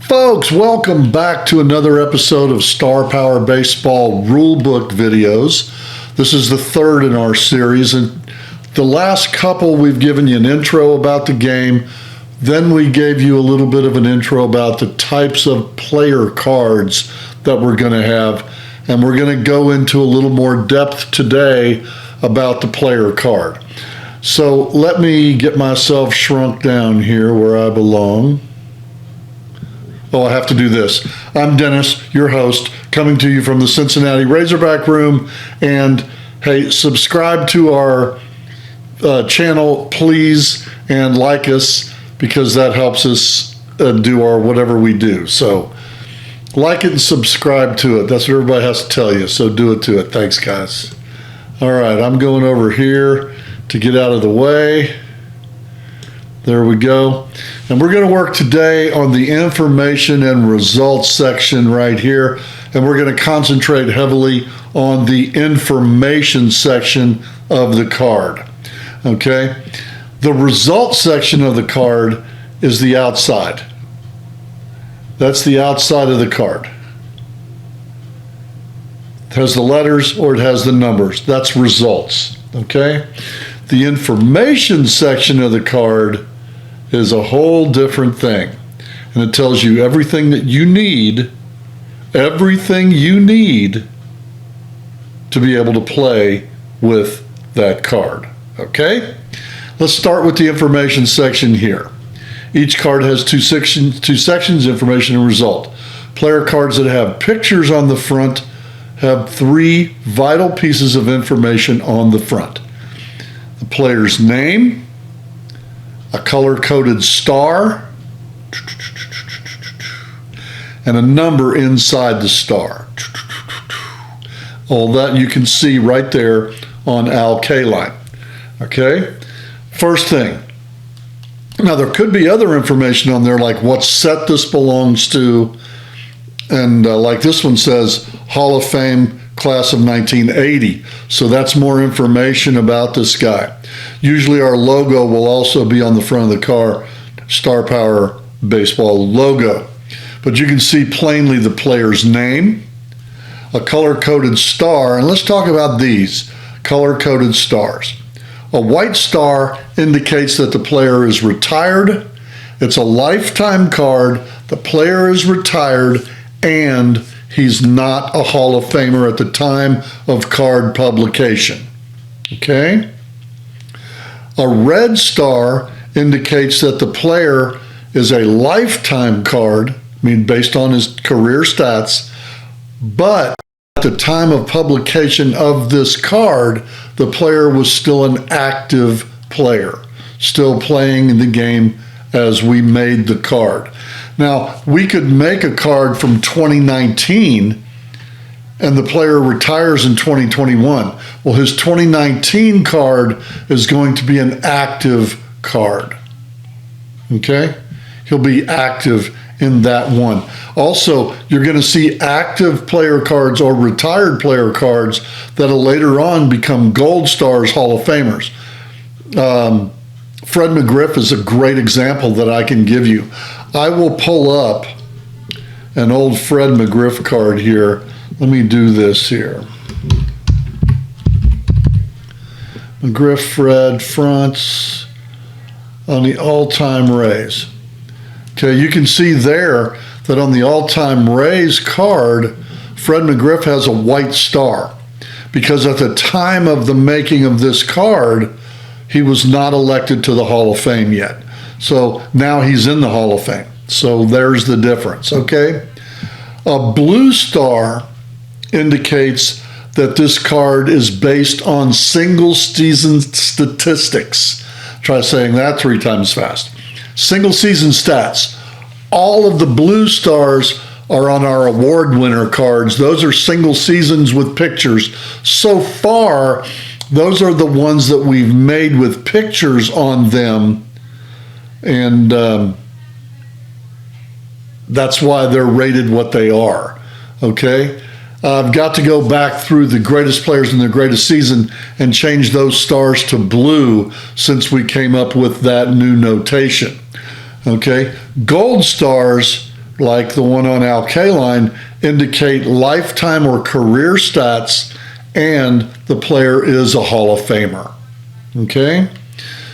Folks, welcome back to another episode of Star Power Baseball Rulebook videos. This is the third in our series, and the last couple we've given you an intro about the game. Then we gave you a little bit of an intro about the types of player cards that we're going to have, and we're going to go into a little more depth today about the player card. So let me get myself shrunk down here where I belong. Oh, I have to do this. I'm Dennis, your host, coming to you from the Cincinnati Razorback Room. And hey, subscribe to our channel, please, and like us, because that helps us do our whatever we do. So like it and subscribe to it. That's what everybody has to tell you. So do it to it. Thanks, guys. All right, I'm going over here to get out of the way. There we go. And we're going to work today on the information and results section right here. And we're going to concentrate heavily on the information section of the card. Okay? The results section of the card is the outside. That's the outside of the card. It has the letters or it has the numbers. That's results. Okay? The information section of the card is a whole different thing. And it tells you everything that you need, to be able to play with that card. Okay? Let's start with the information section here. Each card has two sections, information and result. Player cards that have pictures on the front have three vital pieces of information on the front. The player's name, a color-coded star, and a number inside the star. All that you can see right there on Al K-line. Okay? First thing. Now, there could be other information on there, like what set this belongs to, and like this one says, Hall of Fame class of 1980. So that's more information about this guy. Usually our logo will also be on the front of the car, Star Power Baseball logo. But you can see plainly the player's name, a color-coded star, and let's talk about these color-coded stars. A white star indicates that the player is retired. It's a lifetime card. The player is retired and he's not a Hall of Famer at the time of card publication. Okay? A red star indicates that the player is a lifetime card, based on his career stats, but at the time of publication of this card, the player was still an active player, still playing in the game as we made the card. Now, we could make a card from 2019 and the player retires in 2021. Well, his 2019 card is going to be an active card. Okay? He'll be active in that one. Also, you're going to see active player cards or retired player cards that'll later on become Gold Stars Hall of Famers. Fred McGriff is a great example that I can give you. I will pull up an old Fred McGriff card here. Let me do this here. McGriff Fred fronts on the all-time Rays. Okay, you can see there that on the all-time Rays card, Fred McGriff has a white star because at the time of the making of this card, he was not elected to the Hall of Fame yet. So now he's in the Hall of Fame. So there's the difference, okay? A blue star indicates that this card is based on single season statistics. Try saying that 3 times fast. Single season stats. All of the blue stars are on our award winner cards. Those are single seasons with pictures. So far, those are the ones that we've made with pictures on them. And that's why they're rated what they are. Okay? I've got to go back through the greatest players in the greatest season and change those stars to blue since we came up with that new notation. Okay? Gold stars like the one on Alkaline, indicate lifetime or career stats, and the player is a Hall of Famer. Okay?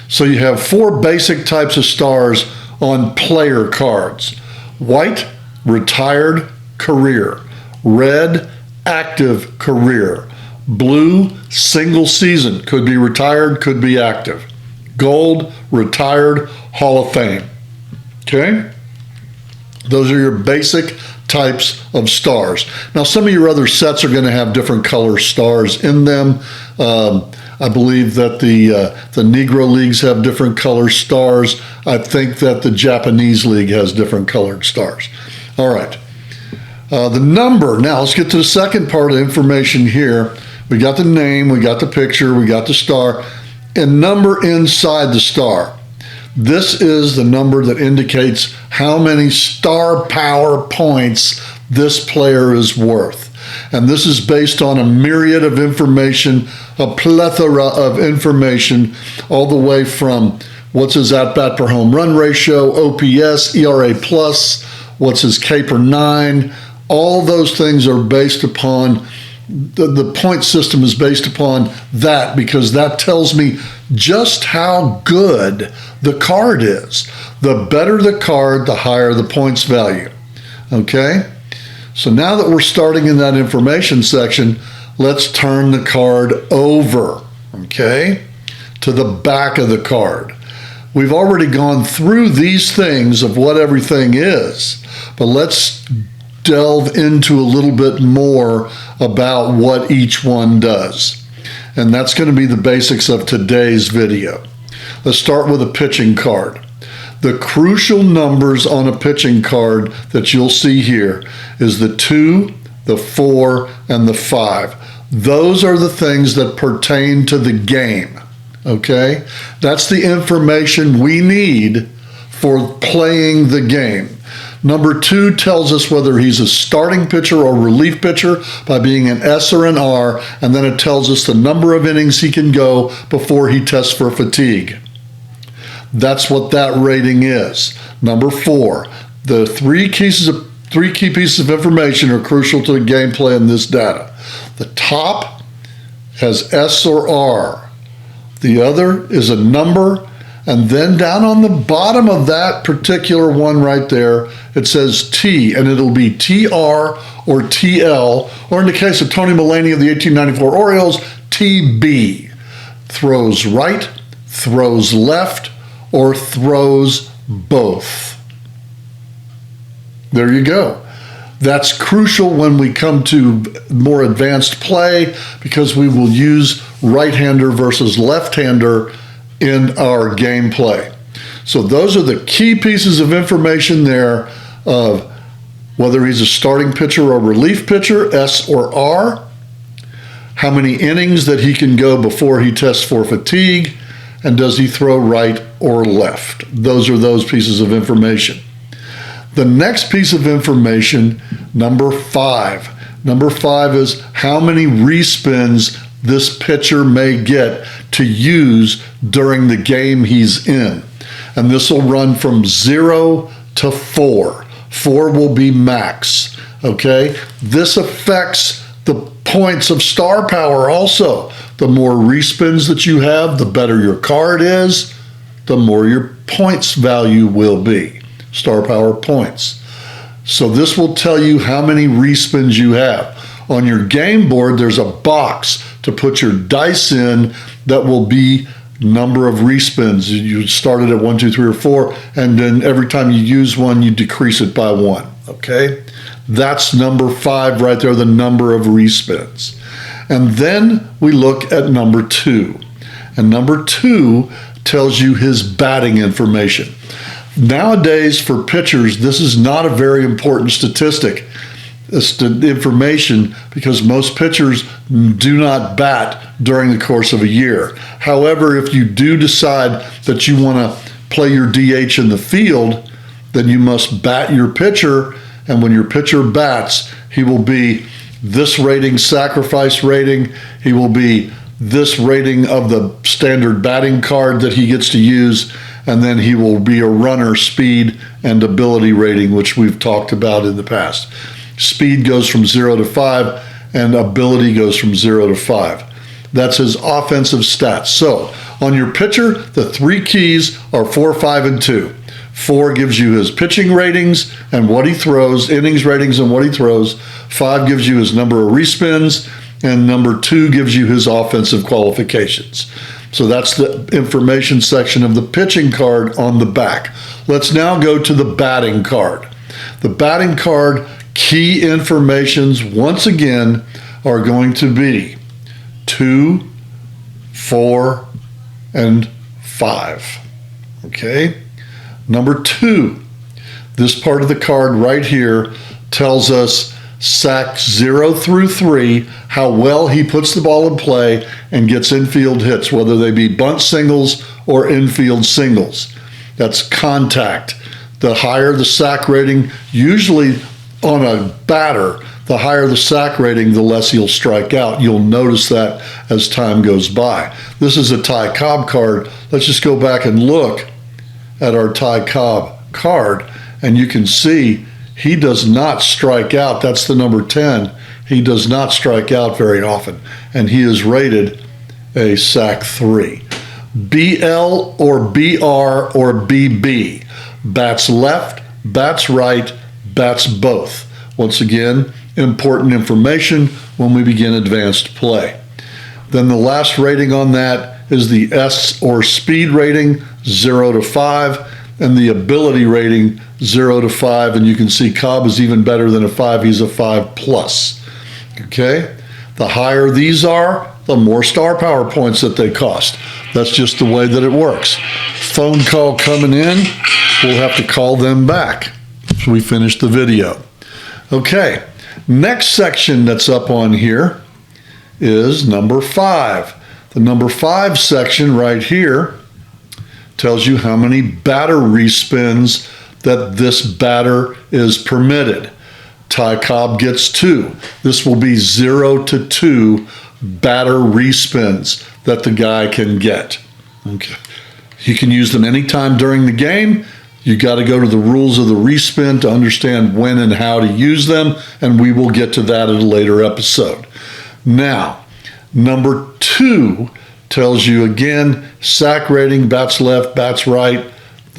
So you have 4 basic types of stars on player cards. White, retired, career. Red, active, career. Blue, single season, could be retired, could be active. Gold, retired, Hall of Fame. Okay? Those are your basic types of stars. Now, some of your other sets are going to have different color stars in them. I believe that the Negro Leagues have different color stars. I think that the Japanese League has different colored stars. All right. The number. Now, let's get to the second part of information here. We got the name, we got the picture, we got the star, and number inside the star. This is the number that indicates how many star power points this player is worth. And this is based on a myriad of information, a plethora of information, all the way from what's his at-bat per home run ratio, OPS, ERA plus, what's his K per 9. All those things are based upon, the point system is based upon that, because that tells me just how good the card is. The better the card, the higher the points value. Okay? So now that we're starting in that information section, let's turn the card over, okay, to the back of the card. We've already gone through these things of what everything is, but let's delve into a little bit more about what each one does. And that's going to be the basics of today's video. Let's start with a pitching card. The crucial numbers on a pitching card that you'll see here is the 2, the 4, and the 5. Those are the things that pertain to the game, okay? That's the information we need for playing the game. Number 2 tells us whether he's a starting pitcher or relief pitcher by being an S or an R, and then it tells us the number of innings he can go before he tests for fatigue. That's what that rating is. Number 4, the three key pieces of information are crucial to the gameplay in this data. The top has S or R. The other is a number, and then down on the bottom of that particular one right there, it says T, and it'll be TR or TL, or in the case of Tony Mulaney of the 1894 Orioles, TB. Throws right, throws left, or throws both. There you go. That's crucial when we come to more advanced play, because we will use right-hander versus left-hander in our gameplay. So those are the key pieces of information there of whether he's a starting pitcher or relief pitcher, S or R, how many innings that he can go before he tests for fatigue, and does he throw right or left. Those are those pieces of information. The next piece of information, number 5. Number 5 is how many respins this pitcher may get to use during the game he's in. And this will run from 0 to 4. 4 will be max, okay? This affects the points of star power also. The more respins that you have, the better your card is, the more your points value will be. Star power points. So this will tell you how many respins you have. On your game board, there's a box to put your dice in that will be number of respins. You start it at 1, 2, 3, or 4, and then every time you use one, you decrease it by 1, okay? That's number 5 right there, the number of respins. And then we look at number 2. And number 2 tells you his batting information. Nowadays, for pitchers, this is not a very important statistic. It's the information, because most pitchers do not bat during the course of a year. However, if you do decide that you want to play your DH in the field, then you must bat your pitcher, and when your pitcher bats, he will be this rating, sacrifice rating. He will be this rating of the standard batting card that he gets to use, and then he will be a runner speed and ability rating, which we've talked about in the past. Speed goes from 0 to 5, and ability goes from 0 to 5. That's his offensive stats. So on your pitcher, the 3 keys are 4, 5, and 2. 4 gives you his pitching ratings and what he throws, innings ratings and what he throws. 5 gives you his number of respins, and number 2 gives you his offensive qualifications. So that's the information section of the pitching card on the back. Let's now go to the batting card. The batting card key informations, once again, are going to be 2, 4, and 5. Okay? Number 2, this part of the card right here tells us sack 0 through 3, how well he puts the ball in play and gets infield hits, whether they be bunt singles or infield singles. That's contact. The higher the sack rating, usually on a batter, the higher the sack rating, the less he'll strike out. You'll notice that as time goes by. This is a Ty Cobb card. Let's just go back and look at our Ty Cobb card, and you can see he does not strike out. That's the number 10. He does not strike out very often, and he is rated a sack 3. BL or BR or BB. Bats left, bats right, bats both. Once again, important information when we begin advanced play. Then the last rating on that is the S or speed rating, 0 to 5, and the ability rating, 0 to 5. And you can see Cobb is even better than a 5. He's a 5 plus. Okay? The higher these are, the more star power points that they cost. That's just the way that it works. Phone call coming in. We'll have to call them back if we finish the video. Okay, next section that's up on here is number 5. The number 5 section right here tells you how many batter respins that this batter is permitted. Ty Cobb gets 2. This will be 0 to 2 batter respins that the guy can get. Okay. He can use them anytime during the game. You got to go to the rules of the respin to understand when and how to use them, and we will get to that in a later episode. Now, number 2 tells you again sack rating, bats left, bats right.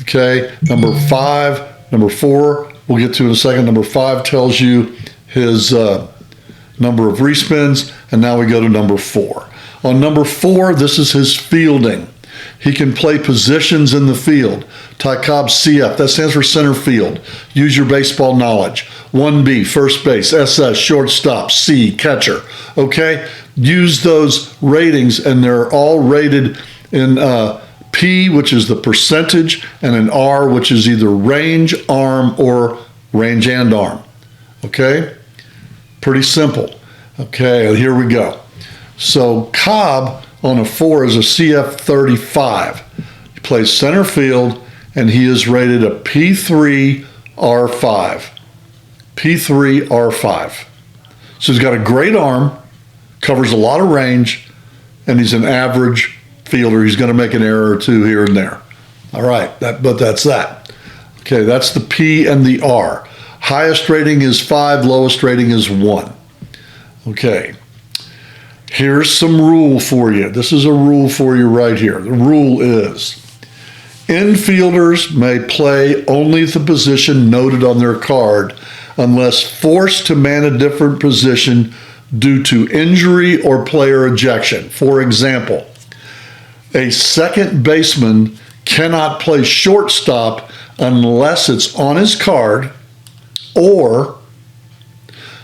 Okay, number 4 we'll get to in a second. Number 5 tells you his number of respins, and now we go to number 4. On number 4, this is his fielding. He can play positions in the field. Ty Cobb CF, that stands for center field. Use your baseball knowledge. 1B, first base. SS, shortstop. C, catcher. Okay? Use those ratings, and they're all rated in P, which is the percentage, and an R, which is either range, arm, or range and arm. Okay? Pretty simple. Okay, here we go. So Cobb on a 4 is a CF 35. He plays center field, and he is rated a P3 R5. P3 R5. So he's got a great arm, covers a lot of range, and he's an average fielder. He's going to make an error or two here and there. All right, but that's that. Okay, that's the P and the R. Highest rating is 5, lowest rating is 1. Okay. Here's some rule for you. This is a rule for you right here. The rule is infielders may play only the position noted on their card unless forced to man a different position due to injury or player ejection. For example, a second baseman cannot play shortstop unless it's on his card or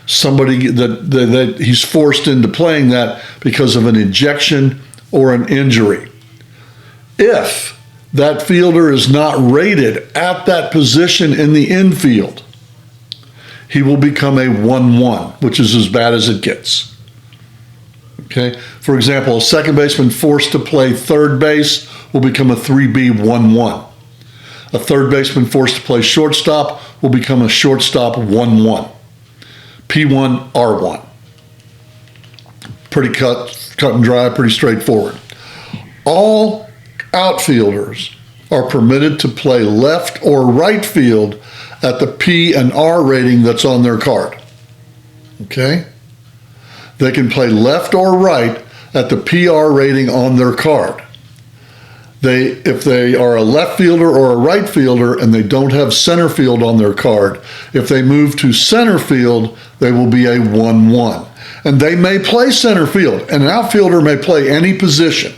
somebody that he's forced into playing that because of an ejection or an injury. If that fielder is not rated at that position in the infield, he will become a 1-1, which is as bad as it gets. Okay? For example, a second baseman forced to play third base will become a 3B 1-1. A third baseman forced to play shortstop will become a shortstop 1-1. P1, R1. Pretty cut and dry, pretty straightforward. All outfielders are permitted to play left or right field at the P and R rating that's on their card. Okay? They can play left or right at the PR rating on their card. If they are a left fielder or a right fielder and they don't have center field on their card, if they move to center field, they will be a 1-1. And they may play center field. An outfielder may play any position,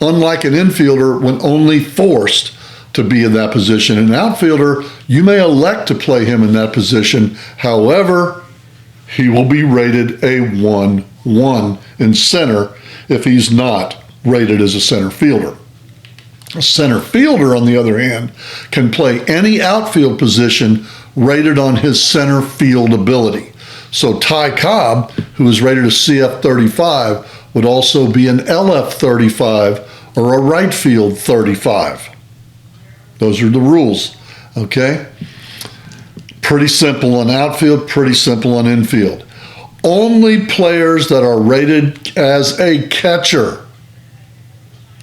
unlike an infielder when only forced to be in that position. An outfielder, you may elect to play him in that position. However, he will be rated a 1-1 in center if he's not rated as a center fielder. A center fielder, on the other hand, can play any outfield position rated on his center field ability. So Ty Cobb, who is rated a CF 35, would also be an LF 35 or a right field 35. Those are the rules, okay? Pretty simple on outfield, pretty simple on infield. Only players that are rated as a catcher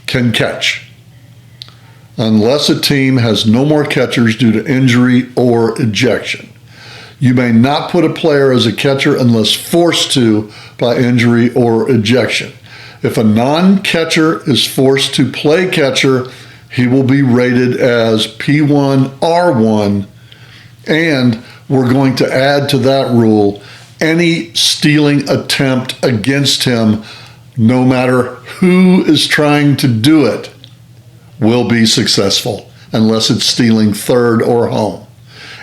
can catch, unless a team has no more catchers due to injury or ejection. You may not put a player as a catcher unless forced to by injury or ejection. If a non-catcher is forced to play catcher, he will be rated as P1, R1, and we're going to add to that rule any stealing attempt against him, no matter who is trying to do it, will be successful unless it's stealing third or home.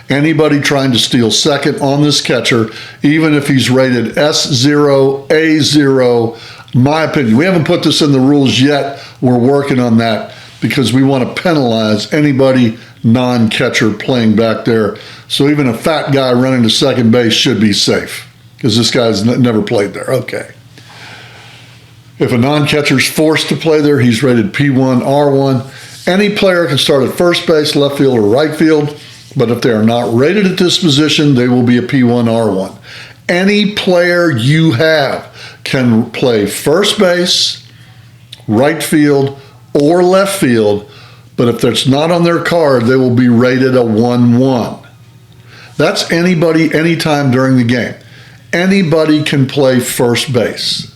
Anybody trying to steal second on this catcher, even if he's rated S0, A0, my opinion, we haven't put this in the rules yet. We're working on that because we want to penalize anybody non-catcher playing back there. So even a fat guy running to second base should be safe because this guy's never played there. Okay. If a non-catcher is forced to play there, he's rated P1, R1. Any player can start at first base, left field, or right field, but if they are not rated at this position, they will be a P1, R1. Any player you have can play first base, right field, or left field, but if that's not on their card, they will be rated a 1-1. That's anybody, anytime during the game. Anybody can play first base.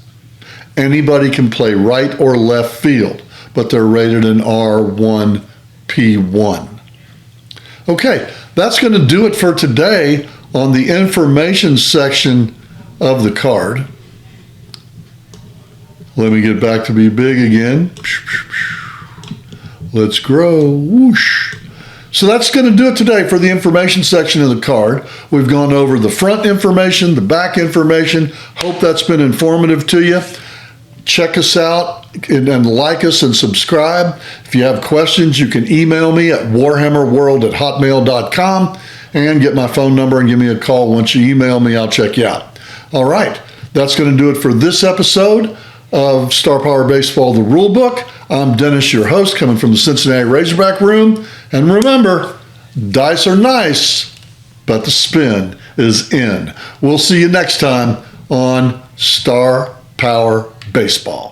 Anybody can play right or left field, but they're rated an R1, P1. Okay, that's going to do it for today on the information section of the card. Let me get back to be big again. Let's grow. Whoosh. So that's going to do it today for the information section of the card. We've gone over the front information, the back information. Hope that's been informative to you. Check us out and like us and subscribe. If you have questions, you can email me at warhammerworld@hotmail.com and get my phone number and give me a call. Once you email me, I'll check you out. All right, that's going to do it for this episode of Star Power Baseball, the Rulebook. I'm Dennis, your host, coming from the Cincinnati Razorback Room. And remember, dice are nice, but the spin is in. We'll see you next time on Star Power Baseball.